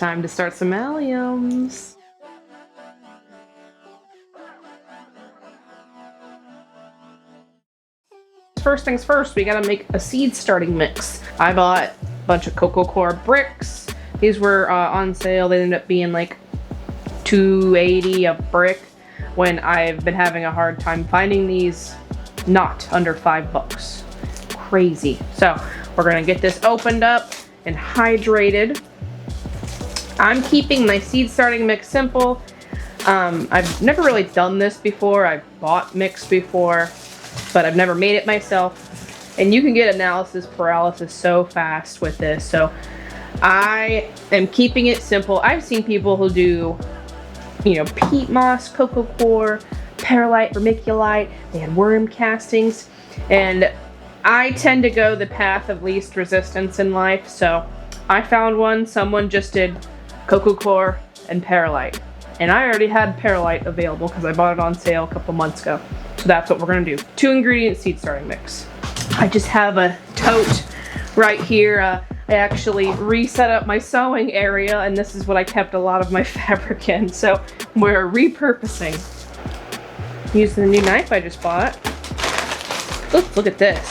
time to start some alliums. First things first, we gotta make a seed starting mix. I bought a bunch of cocoa coir bricks. These were on sale. They ended up being like $2.80 a brick when I've been having a hard time finding these not under $5. Crazy. So we're gonna get this opened up and hydrated. I'm keeping my seed starting mix simple. I've never really done this before. I've bought mix before, but I've never made it myself. And you can get analysis paralysis so fast with this. So I am keeping it simple. I've seen people who do, you know, peat moss, cocoa coir, perlite, vermiculite. They had worm castings. And I tend to go the path of least resistance in life. So I found one. Someone just did cocoa coir and perlite. And I already had perlite available because I bought it on sale a couple months ago. So that's what we're gonna do. 2 ingredient seed starting mix. I just have a tote right here. I actually reset up my sewing area, and this is what I kept a lot of my fabric in. So we're repurposing. Using the new knife I just bought. Look at this.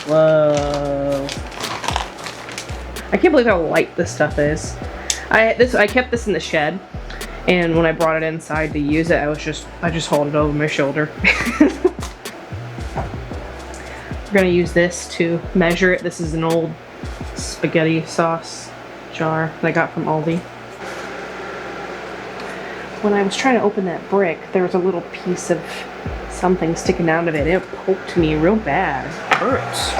Whoa. I can't believe how light this stuff is. I kept this in the shed, and when I brought it inside to use it, I just hauled it over my shoulder. We're gonna use this to measure it. This is an old spaghetti sauce jar that I got from Aldi. When I was trying to open that brick, there was a little piece of something sticking out of it. It poked me real bad. It hurts.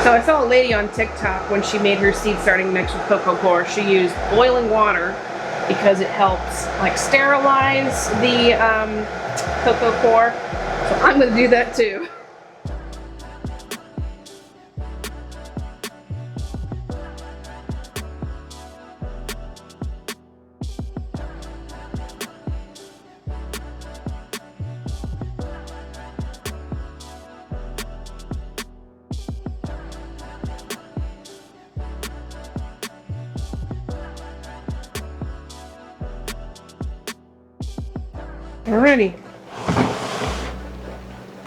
So I saw a lady on TikTok when she made her seed starting mix with cocoa coir. She used boiling water because it helps like sterilize the cocoa coir. So I'm gonna do that too. Alrighty.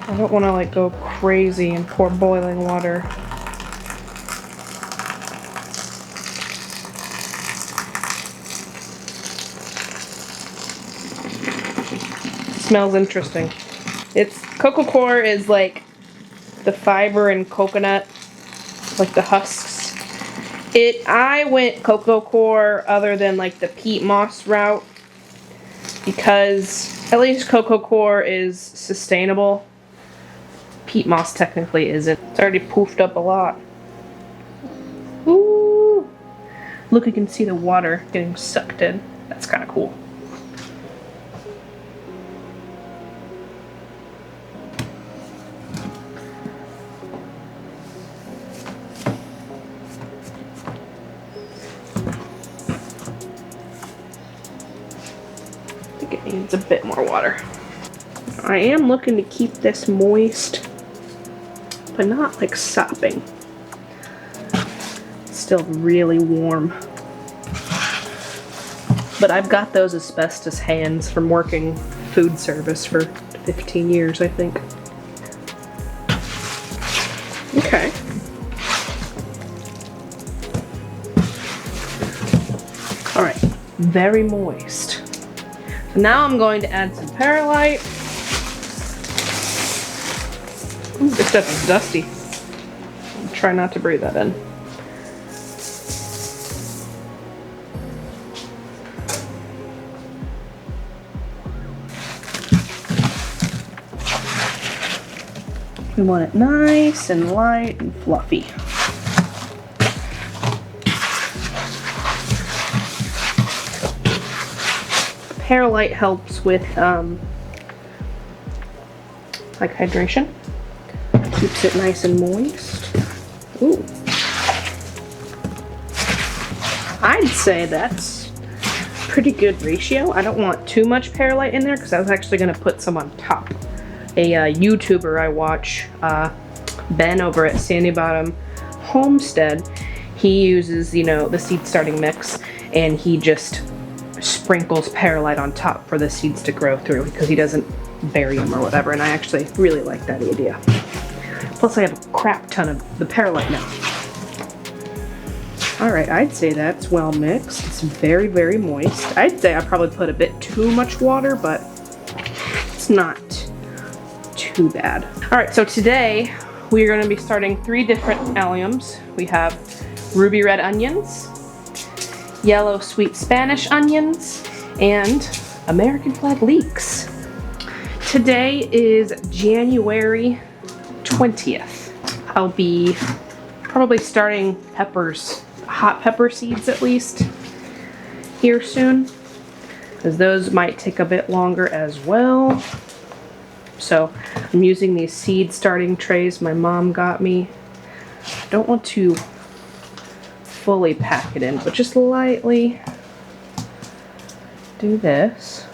I don't want to like go crazy and pour boiling water. Smells interesting. It's cocoa coir is like the fiber in coconut, like the husks. I went cocoa coir other than like the peat moss route because at least cocoa coir is sustainable. Peat moss technically isn't. It's already poofed up a lot. Ooh! Look, you can see the water getting sucked in. That's kind of cool. I think it needs a bit more water. I am looking to keep this moist, but not like sopping. It's still really warm. But I've got those asbestos hands from working food service for 15 years, I think. Okay. All right, very moist. So now I'm going to add some perlite. Ooh, this stuff is dusty. I'll try not to breathe that in. We want it nice and light and fluffy. Perlite helps with like hydration. Keeps it nice and moist. Ooh. I'd say that's pretty good ratio. I don't want too much perlite in there because I was actually going to put some on top. A YouTuber I watch, Ben over at Sandy Bottom Homestead, He uses, you know, the seed starting mix, and he just sprinkles perlite on top for the seeds to grow through because he doesn't bury them or whatever, and I actually really like that idea. Plus I have a crap ton of the perlite now. Alright, I'd say that's well mixed. It's very, very moist. I'd say I probably put a bit too much water, but it's not too bad. Alright, so today we're going to be starting 3 different alliums. We have ruby red onions, yellow sweet Spanish onions, and American flag leeks. Today is January 20th. I'll be probably starting peppers, hot pepper seeds at least, here soon, because those might take a bit longer as well. So I'm using these seed starting trays my mom got me. I don't want to fully pack it in, but just lightly do this.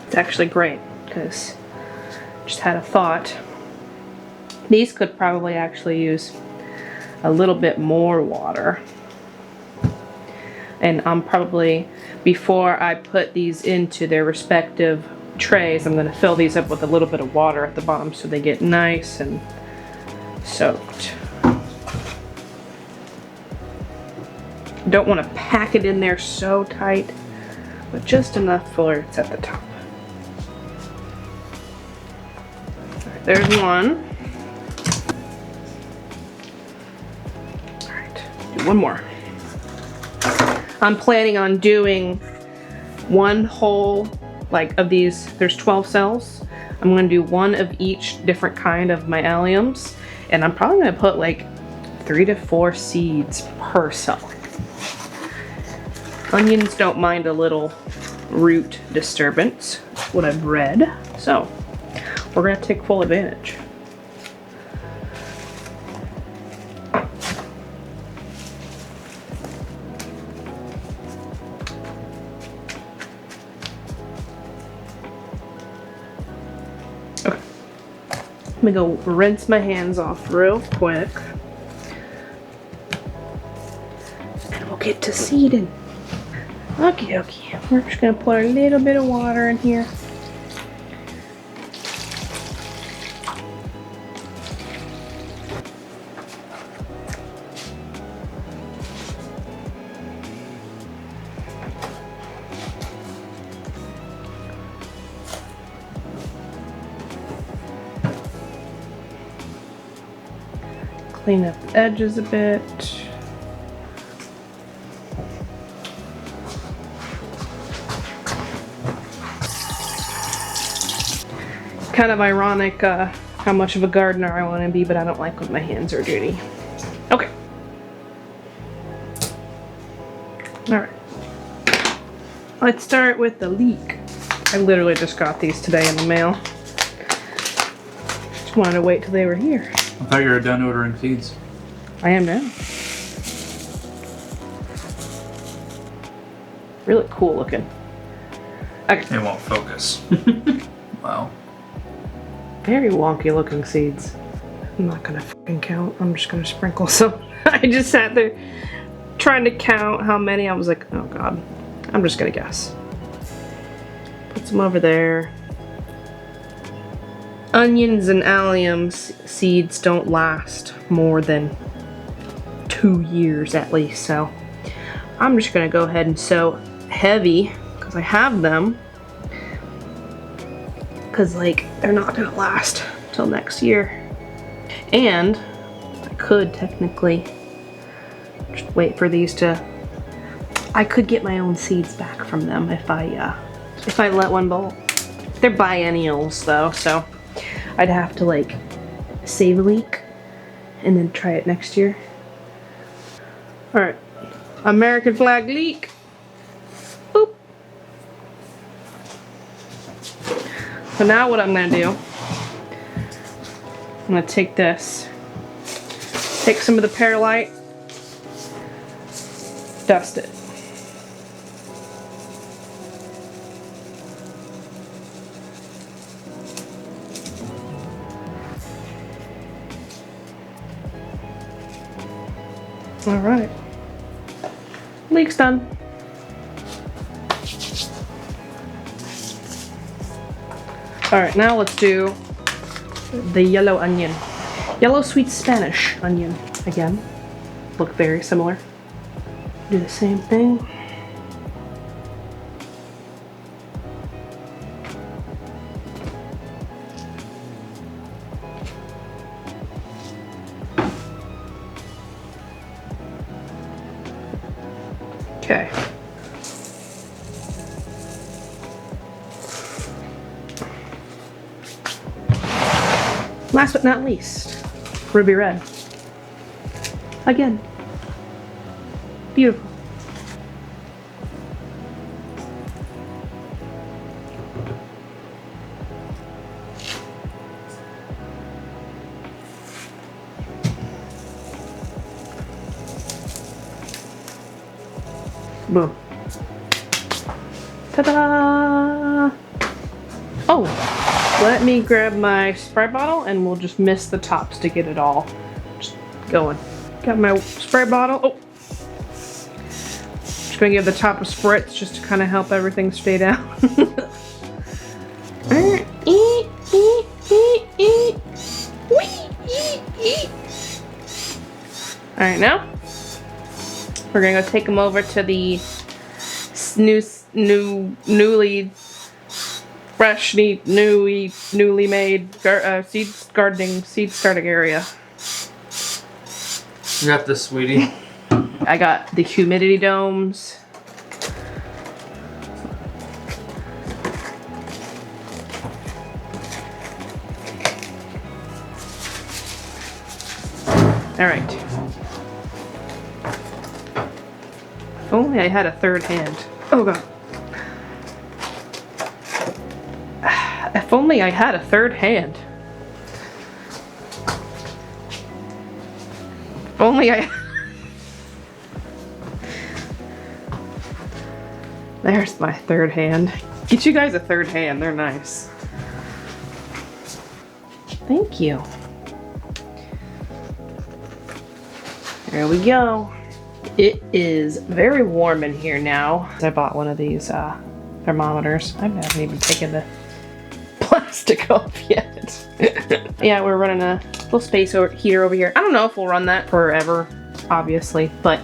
It's actually great because I just had a thought. These could probably actually use a little bit more water. And I'm probably, before I put these into their respective trays, I'm going to fill these up with a little bit of water at the bottom so they get nice and soaked. Don't want to pack it in there so tight, but just enough for it's at the top. Alright, there's one. Alright, do one more. I'm planning on doing one whole, like, of these, there's 12 cells. I'm going to do one of each different kind of my alliums, and I'm probably going to put like 3 to 4 seeds per cell. Onions don't mind a little root disturbance, that's what I've read, so we're going to take full advantage. Okay, let me go rinse my hands off real quick, and we'll get to seeding. Okay, okay. We're just gonna put a little bit of water in here. Clean up the edges a bit. Kind of ironic how much of a gardener I want to be, but I don't like when my hands are dirty. Okay. Alright. Let's start with the leek. I literally just got these today in the mail. Just wanted to wait till they were here. I thought you were done ordering seeds. I am now. Really cool looking. Okay. It won't focus. Wow. Very wonky looking seeds. I'm not gonna fucking count. I'm just gonna sprinkle some. I just sat there trying to count how many. I was like, oh god. I'm just gonna guess. Put some over there. Onions and alliums seeds don't last more than 2 years at least, so I'm just gonna go ahead and sow heavy because I have them. Because, like, they're not gonna last till next year. And I could technically just wait for these to, I could get my own seeds back from them if I let one bolt. They're biennials though, so I'd have to like save a leek and then try it next year. Alright, American flag leek. Boop. So now what I'm gonna do, I'm gonna take this, take some of the perlite, dust it. All right. Leek's done. All right, now let's do the yellow onion. Yellow sweet Spanish onion. Again, look very similar. Do the same thing. Okay. Last but not least, ruby red. Again. Beautiful. Boom. Ta-da! Oh, let me grab my spray bottle and we'll just mist the tops to get it all just going. Got my spray bottle. Oh, just gonna give the top a spritz just to kind of help everything stay down. All right, now we're gonna go take them over to the newly made seed starting area. You got this, sweetie. I got the humidity domes. All right. If only I had a third hand. Oh god. If only I had a third hand. If only I... There's my third hand. Get you guys a third hand, they're nice. Thank you. There we go. It is very warm in here now. I bought one of these thermometers. I haven't even taken the plastic off yet. Yeah, we're running a little space heater over here. I don't know if we'll run that forever, obviously, but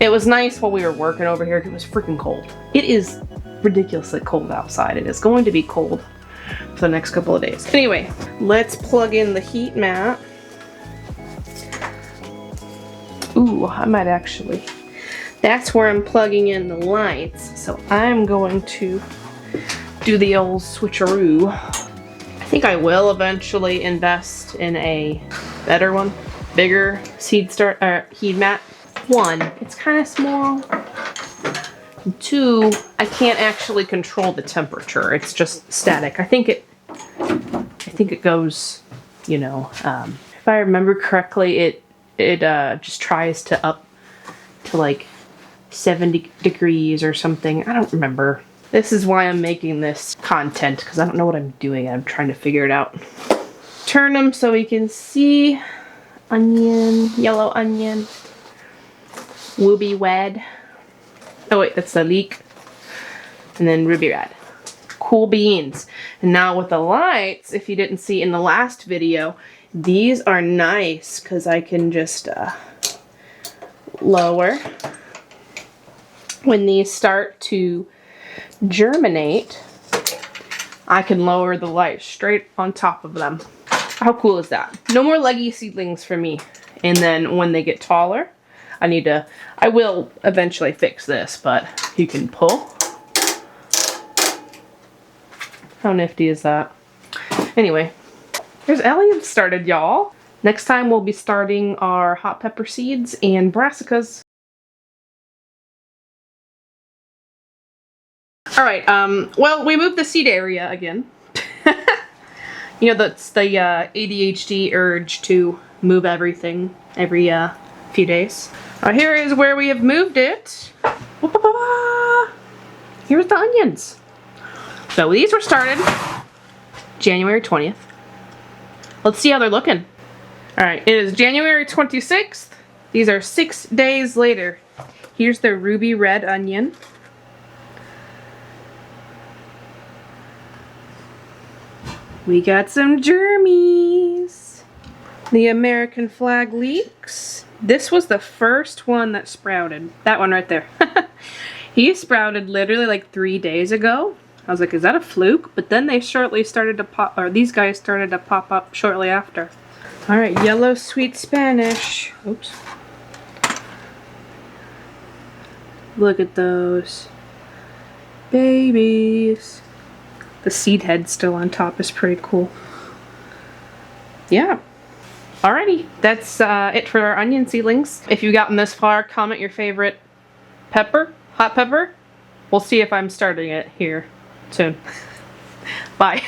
it was nice while we were working over here because it was freaking cold. It is ridiculously cold outside. It is going to be cold for the next couple of days. Anyway, let's plug in the heat mat. Ooh, I might actually. That's where I'm plugging in the lights. So I'm going to do the old switcheroo. I think I will eventually invest in a better one, bigger heat mat. One, it's kind of small. And two, I can't actually control the temperature. It's just static. I think it goes, you know, if I remember correctly, it just tries to up to like 70 degrees or something. I don't remember. This is why I'm making this content, because I don't know what I'm doing. I'm trying to figure it out. Turn them so we can see. Onion, yellow onion. Ruby red. Oh wait, that's the leek. And then ruby red. Cool beans. And now with the lights, if you didn't see in the last video, these are nice because I can just lower. When these start to germinate, I can lower the light straight on top of them. How cool is that? No more leggy seedlings for me. And then when they get taller, I will eventually fix this, but you can pull. How nifty is that? Anyway, here's alliums started, y'all. Next time we'll be starting our hot pepper seeds and brassicas. All right, well, we moved the seed area again. You know, that's the ADHD urge to move everything every few days. Here is where we have moved it. Here's the onions. So these were started January 20th. Let's see how they're looking. All right, it is January 26th. These are 6 days later. Here's the ruby red onion. We got some germies. The American flag leeks. This was the first one that sprouted. That one right there. He sprouted literally like 3 days ago. I was like, is that a fluke? But then they shortly started to pop, or these guys started to pop up shortly after. All right, yellow sweet Spanish. Oops. Look at those babies. The seed head still on top is pretty cool. Yeah. Alrighty, that's it for our onion seedlings. If you've gotten this far, comment your favorite pepper, hot pepper. We'll see if I'm starting it here soon. Bye.